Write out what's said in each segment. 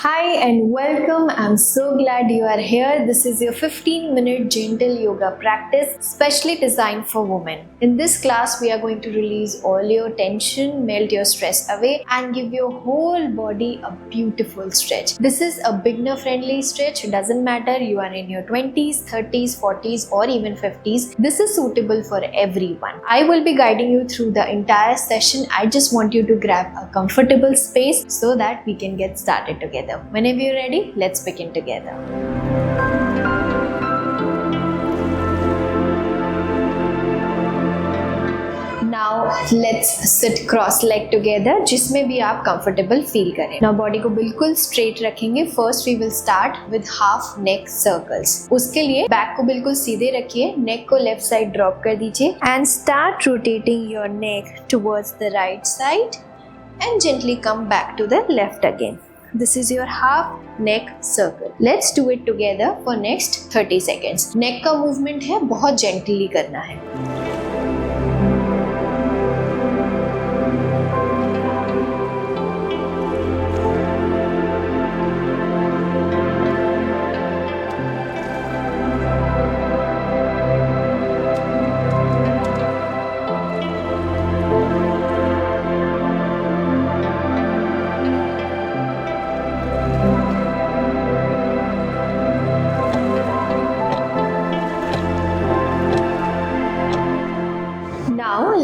Hi and welcome. I'm so glad you are here. This is your 15-minute gentle yoga practice specially designed for women. In this class, we are going to release all your tension, melt your stress away and give your whole body a beautiful stretch. This is a beginner friendly stretch. It doesn't matter you are in your 20s, 30s, 40s or even 50s. This is suitable for everyone. I will be guiding you through the entire session. I just want you to grab a comfortable space so that we can get started together. Whenever you're ready, let's begin together. Now let's sit cross leg together जिसमें भी आप comfortable feel करें. Now body को बिल्कुल straight रखेंगे. First we will start with half neck circles. उसके लिए back को बिल्कुल सीधे रखिए, neck को left side drop कर दीजिए and start rotating your neck towards the right side and gently come back to the left again. This is your half neck circle. Let's do it together for next 30 seconds. Neck का movement है, बहुत gently करना है.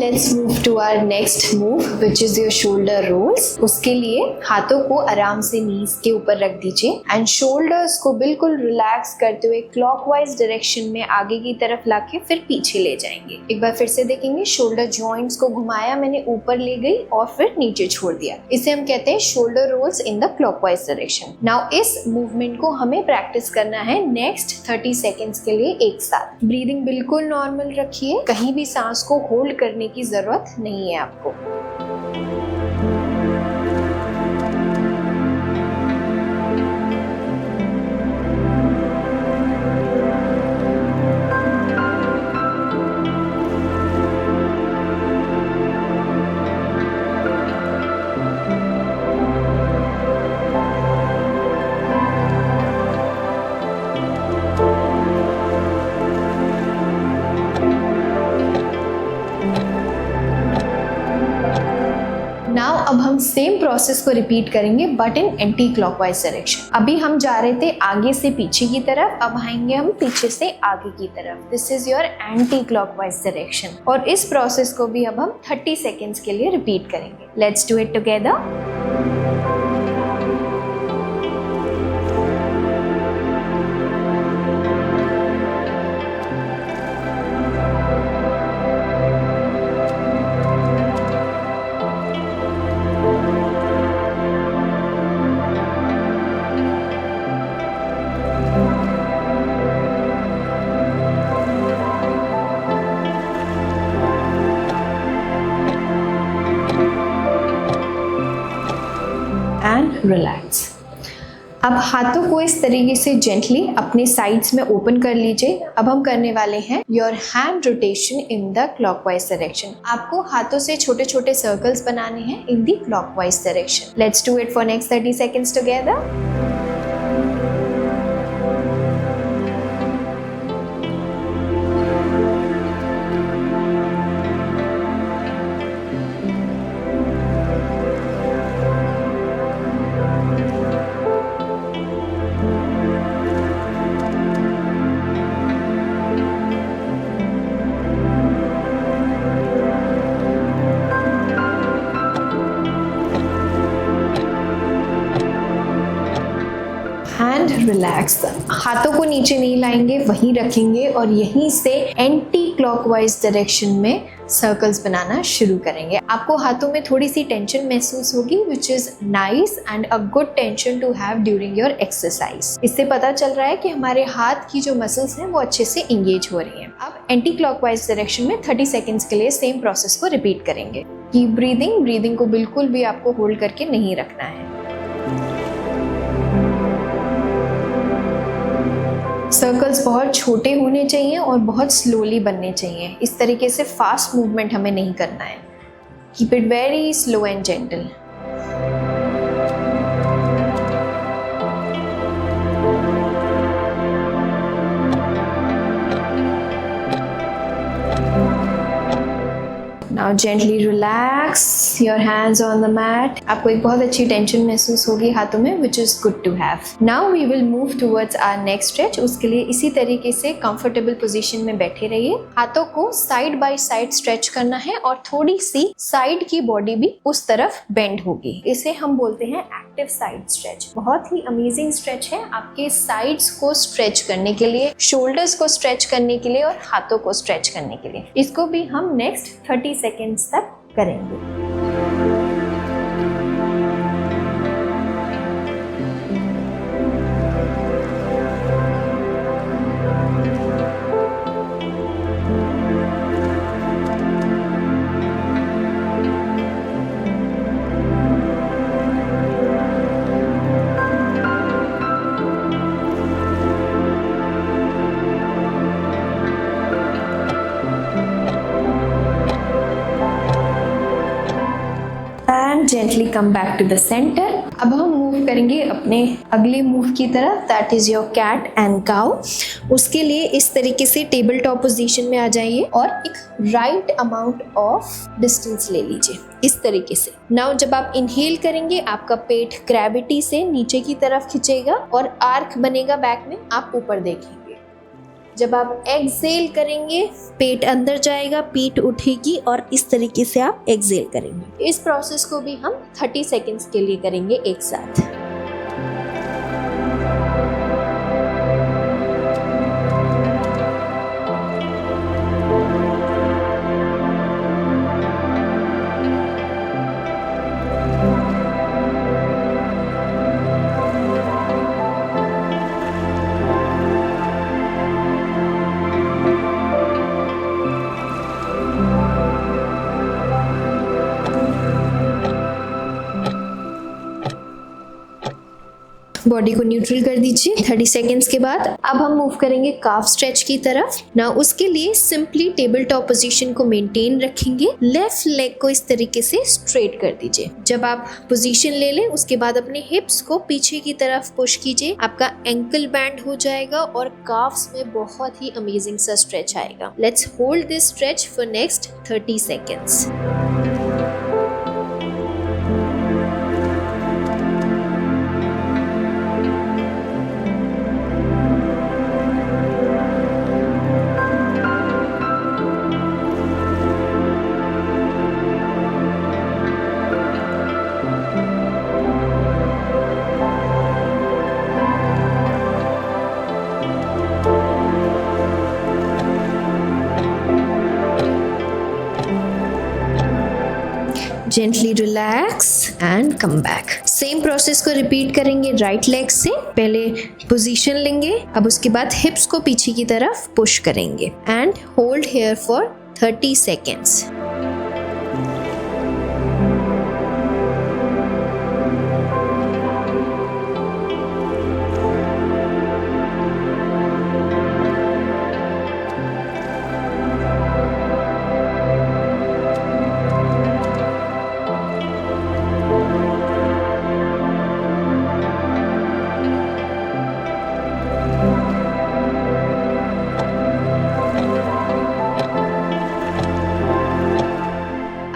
Let's move to our next move which is your shoulder rolls. उसके लिए हाथों को आराम से नीज के ऊपर रख दीजिए एंड शोल्डर्स को बिल्कुल रिलैक्स करते हुए क्लॉकवाइज डायरेक्शन में आगे की तरफ लाके फिर पीछे ले जाएंगे. एक बार फिर से देखेंगे. शोल्डर जॉइंट्स को घुमाया, मैंने ऊपर ले गई और फिर नीचे छोड़ दिया. इसे हम कहते हैं shoulder rolls in the clockwise direction. Now इस मूवमेंट को हमें प्रैक्टिस करना है नेक्स्ट 30 सेकेंड्स के लिए एक साथ. ब्रीदिंग बिल्कुल नॉर्मल रखिए, कहीं भी सांस को होल्ड करने की जरूरत नहीं है आपको. अब हम सेम प्रोसेस को रिपीट करेंगे but in anti clockwise direction. अभी हम जा रहे थे आगे से पीछे की तरफ, अब आएंगे हम पीछे से आगे की तरफ. This is your anti clockwise direction. और इस प्रोसेस को भी अब हम 30 सेकेंड्स के लिए रिपीट करेंगे. Let's do it together. And relax. अब हाथों को इस तरीके से जेंटली अपने साइड्स में ओपन कर लीजिए. अब हम करने वाले हैं your hand rotation in the clockwise direction. आपको हाथों से छोटे छोटे सर्कल्स बनाने हैं इन the clockwise direction. Let's do it for next 30 seconds together. And relax. हाथों को नीचे नहीं लाएंगे, वहीं रखेंगे और यहीं से एंटी क्लॉकवाइज डायरेक्शन में सर्कल्स बनाना शुरू करेंगे. आपको हाथों में थोड़ी सी टेंशन महसूस होगी which is nice and a good tension to have during your exercise. इससे पता चल रहा है कि हमारे हाथ की जो मसल्स हैं वो अच्छे से इंगेज हो रही हैं. अब एंटी क्लॉकवाइज डायरेक्शन में 30 सेकेंड्स के लिए सेम प्रोसेस को रिपीट करेंगे. कीप ब्रीदिंग को बिल्कुल भी आपको होल्ड करके नहीं रखना है. सर्कल्स बहुत छोटे होने चाहिए और बहुत स्लोली बनने चाहिए। इस तरीके से फास्ट मूवमेंट हमें नहीं करना है। Keep it very slow and gentle. gently relax your hands on the mat. आपको एक बहुत अच्छी टेंशन महसूस होगी हाथों में, which is good to have. Now we will move towards our next stretch. उसके लिए इसी तरीके से कंफर्टेबल पोजीशन में बैठे रहिए. हाथों को साइड बाय साइड स्ट्रेच करना है और थोड़ी सी साइड की बॉडी भी उस तरफ बेंड होगी. इसे हम बोलते हैं एक्टिव साइड स्ट्रेच. बहुत ही अमेजिंग स्ट्रेच है आपके साइड्स को स्ट्रेच करने के लिए, शोल्डर्स को स्ट्रेच करने के लिए और हाथों को स्ट्रेच करने के लिए. इसको भी हम नेक्स्ट 30 सेकेंड्स तक करेंगे. Gently come back to the center. अब हम मूव करेंगे अपने अगले मूव की तरफ, that is your cat and cow. उसके लिए इस तरीके से टेबल टॉप पोजीशन में आ जाइए और एक राइट अमाउंट ऑफ डिस्टेंस ले लीजिए इस तरीके से. नाउ जब आप इनहेल करेंगे आपका पेट ग्रेविटी से नीचे की तरफ खिंचेगा और आर्क बनेगा बैक में, आप ऊपर देखेंगे. जब आप एक्सहेल करेंगे पेट अंदर जाएगा, पीठ उठेगी और इस तरीके से आप एक्सहेल करेंगे. इस प्रोसेस को भी हम 30 सेकेंड्स के लिए करेंगे एक साथ. बॉडी को न्यूट्रल कर दीजिए 30 सेकेंड्स के बाद. अब हम मूव करेंगे काफ स्ट्रेच की तरफ. ना उसके लिए सिंपली टेबल टॉप पोजीशन को मेंटेन रखेंगे. लेफ्ट लेग को इस तरीके से स्ट्रेट कर दीजिए. जब आप पोजीशन ले लें उसके बाद अपने हिप्स को पीछे की तरफ पुश कीजिए. आपका एंकल बैंड हो जाएगा और काफ्स में बहुत ही अमेजिंग सा स्ट्रेच आएगा. Let's hold this stretch for next 30 seconds. Gently relax and come back. Same process को रिपीट करेंगे राइट लेग से. पहले पोजीशन लेंगे, अब उसके बाद हिप्स को पीछे की तरफ पुश करेंगे and hold here for 30 seconds.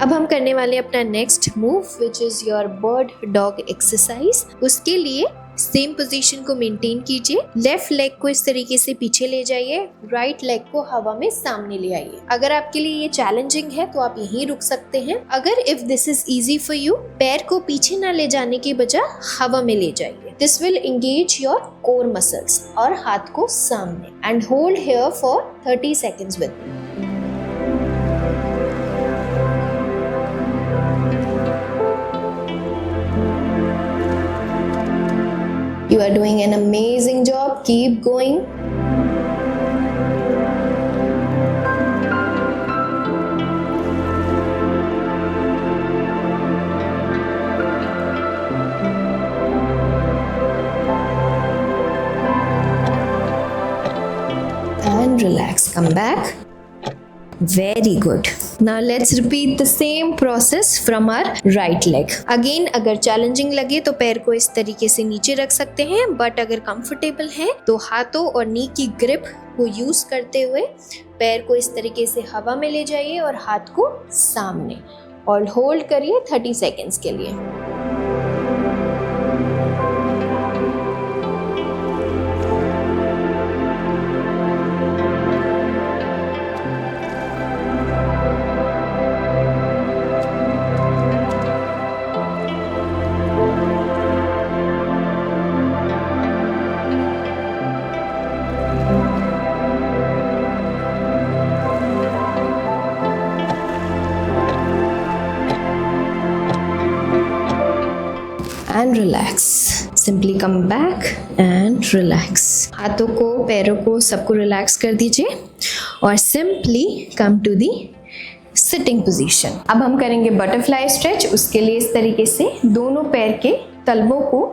अब हम करने वाले अपना next move which is your bird dog exercise. उसके लिए सेम पोजीशन को मेंटेन कीजिए. लेफ्ट लेग को इस तरीके से पीछे ले जाइए, राइट लेग को हवा में सामने ले आइए. अगर आपके लिए ये चैलेंजिंग है तो आप यहीं रुक सकते हैं. अगर if this is easy for you, पैर को पीछे ना ले जाने की बजाय हवा में ले जाइए. This will engage your core muscles. और हाथ को सामने and hold here for 30 seconds with me. You are doing an amazing job. Keep going. And relax. Come back. Very good. Now let's repeat the same process from our right leg. Again, अगर challenging लगे तो पैर को इस तरीके से नीचे रख सकते हैं, बट अगर कंफर्टेबल है तो हाथों और नी की ग्रिप को यूज करते हुए पैर को इस तरीके से हवा में ले जाइए और हाथ को सामने, और होल्ड करिए 30 सेकेंड्स के लिए. And relax. Simply come back and relax. हाथों को, पैरों को, सबको रिलैक्स कर दीजिए और simply come to the sitting position. अब हम करेंगे बटरफ्लाई स्ट्रेच. उसके लिए इस तरीके से दोनों पैर के तलवों को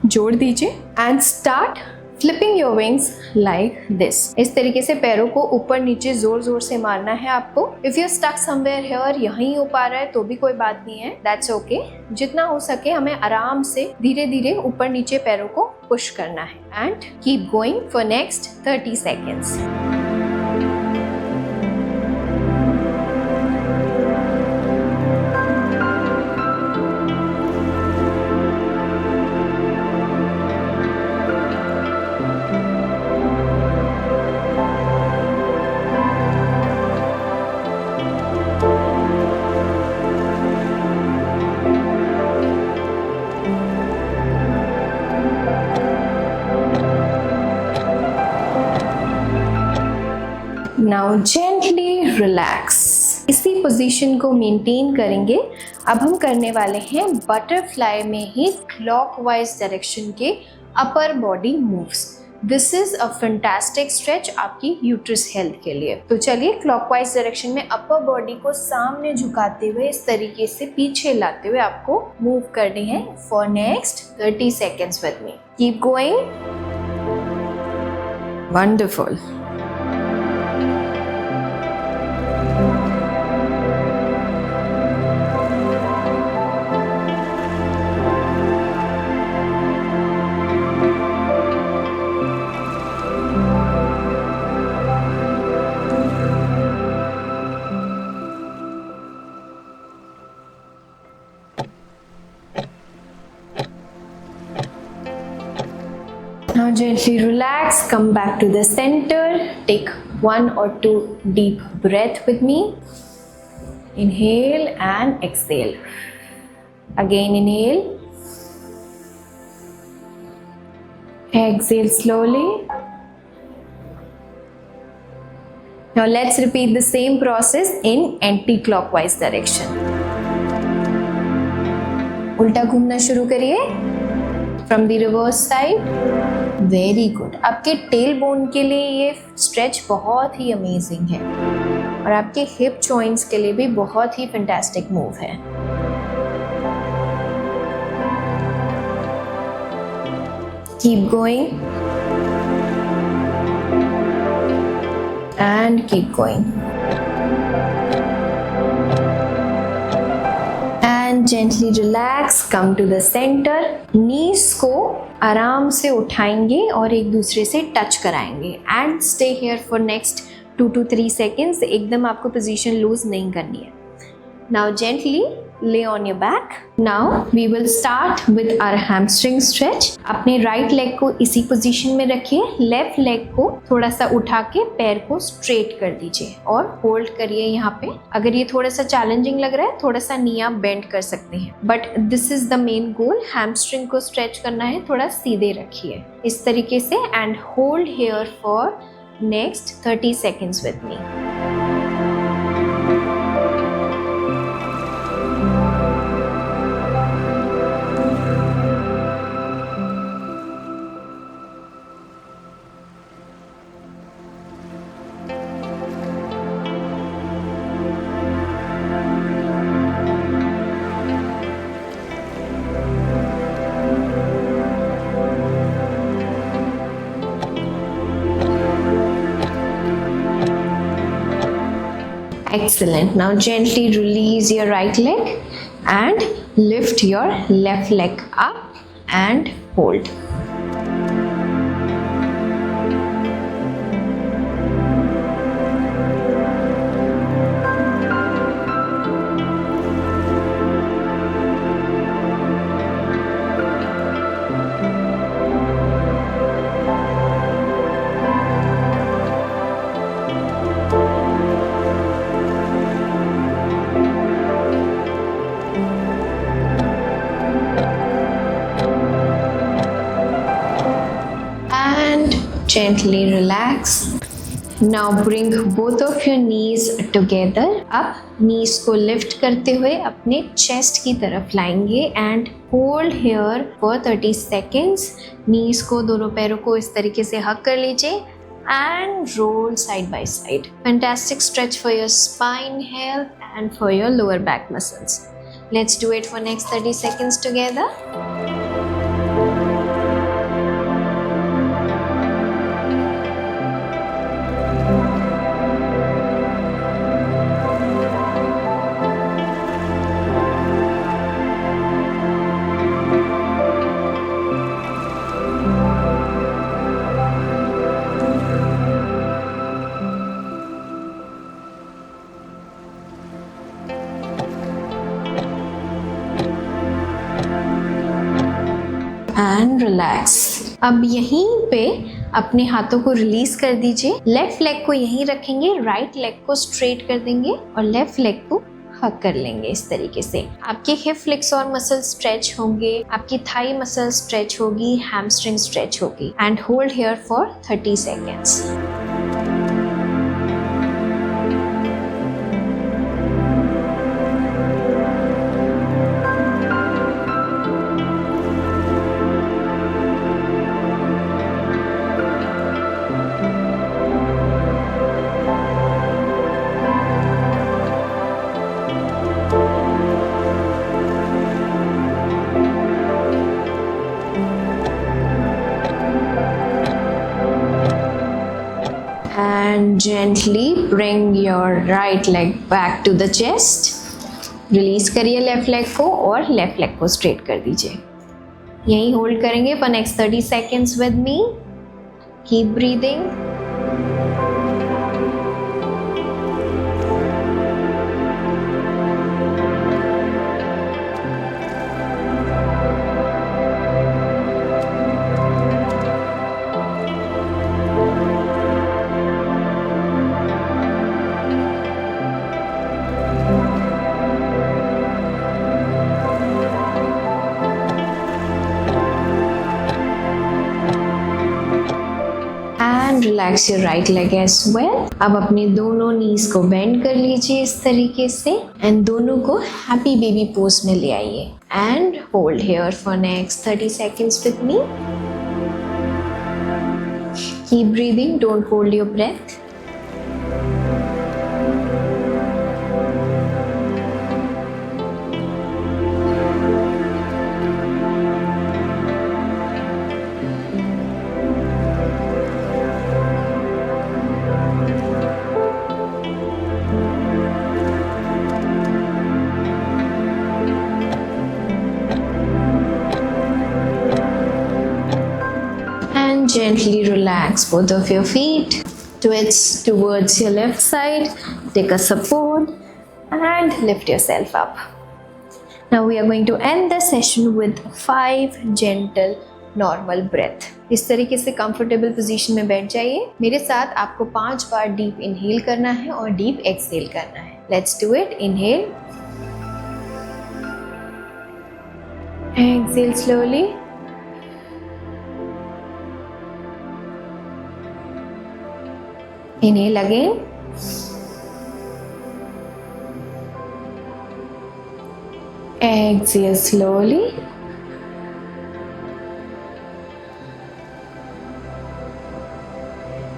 जोड़ दीजिए and start flipping your wings like this. इस तरीके से पैरों को ऊपर नीचे जोर जोर से मारना है आपको. If you're stuck somewhere here, यहीं हो पा रहा है तो भी कोई बात नहीं है, that's okay. जितना हो सके हमें आराम से धीरे धीरे ऊपर नीचे पैरों को पुश करना है. And keep going for next 30 seconds. Now gently relax. इसी पोजीशन को मेंटेन करेंगे. अब हम करने वाले हैं बटरफ्लाई में ही क्लॉकवाइज डायरेक्शन के upper body moves. This is a fantastic stretch आपकी यूट्रस हेल्थ के लिए. तो चलिए क्लॉकवाइज डायरेक्शन में अपर बॉडी को सामने झुकाते हुए इस तरीके से पीछे लाते हुए आपको मूव करने हैं for next 30 seconds with me. Keep going. Wonderful. Now gently relax, come back to the center, take 1 or 2 deep breath with me. Inhale and exhale. Again inhale. Exhale slowly. Now let's repeat the same process in anti-clockwise direction. उल्टा घूमना शुरू करिए. From the reverse side. Very good. आपके tail bone के लिए ये stretch बहुत ही amazing है और आपके हिप जॉइंट्स के लिए भी बहुत ही फैंटास्टिक मूव है. Keep going and keep going. And gently relax, come to the center. Knees को आराम से उठाएंगे और एक दूसरे से टच कराएंगे. And stay here for next 2 to 3 seconds. एकदम आपको पोजीशन लूज नहीं करनी है. Now gently lay on your back. Now we will start with our hamstring stretch. अपने राइट लेग को इसी पोजीशन में रखिए. लेफ्ट लेग को थोड़ा सा उठा के पैर को स्ट्रेट कर दीजिए और होल्ड करिए यहाँ पे. अगर ये थोड़ा सा चैलेंजिंग लग रहा है, थोड़ा सा नी आप बेंड कर सकते हैं, but this is the main goal. Hamstring को स्ट्रेच करना है. थोड़ा सीधे रखिए इस तरीके से and hold here for next 30 seconds with me. Excellent. Now gently release your right leg and lift your left leg up and hold. Gently relax. Now bring both of your knees together. अब knees को lift करते हुए अपने chest की तरफ लाएंगे and hold here for 30 seconds. Knees को, दोनों पैरों को इस तरीके से hug कर लीजिए and roll side by side. Fantastic stretch for your spine health and for your lower back muscles. Let's do it for next 30 seconds together. And relax. अब यहीं पे अपने हाथों को रिलीज कर दीजिए. लेफ्ट लेग को यहीं रखेंगे, राइट लेग को स्ट्रेट कर देंगे और लेफ्ट लेग को हक कर लेंगे. इस तरीके से आपके हिप फ्लेक्सोर मसल स्ट्रेच होंगे, आपकी थाई मसल स्ट्रेच होगी, हैमस्ट्रिंग स्ट्रेच होगी. And hold here for 30 seconds. And gently bring your right leg back to the chest. Release करिए लेफ्ट लेग को और लेफ्ट लेग को स्ट्रेट कर दीजिए. यहीं होल्ड करेंगे for next 30 seconds with me. Keep breathing. Relax your right leg as well. अब अपने दोनों नीज को बेंड कर लीजिए इस तरीके से एंड दोनों को हैप्पी बेबी पोज में ले आइए and hold here for next 30 seconds with me. Keep breathing, don't hold your breath. Gently relax both of your feet. Twist towards your left side. Take a support and lift yourself up. Now we are going to end the session with 5 gentle normal breath. इस तरीके से comfortable position में बैठ जाइए. मेरे साथ आपको 5 बार deep inhale करना है और डीप एक्सहेल करना है. Let's do it. Inhale. Exhale slowly. Inhale again. Exhale slowly.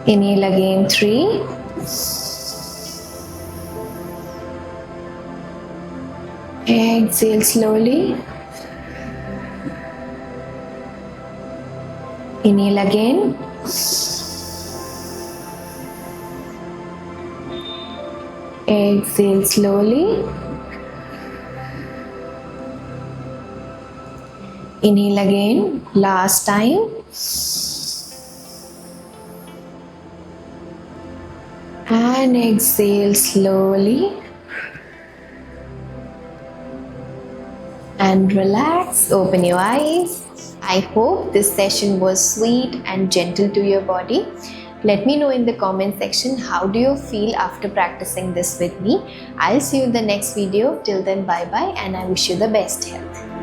Inhale again, 3. Exhale slowly. Inhale again. Exhale slowly. Inhale again, last time. And exhale slowly. And relax, open your eyes. I hope this session was sweet and gentle to your body. Let me know in the comment section how do you feel after practicing this with me. I'll see you in the next video. Till then, bye bye, and I wish you the best health.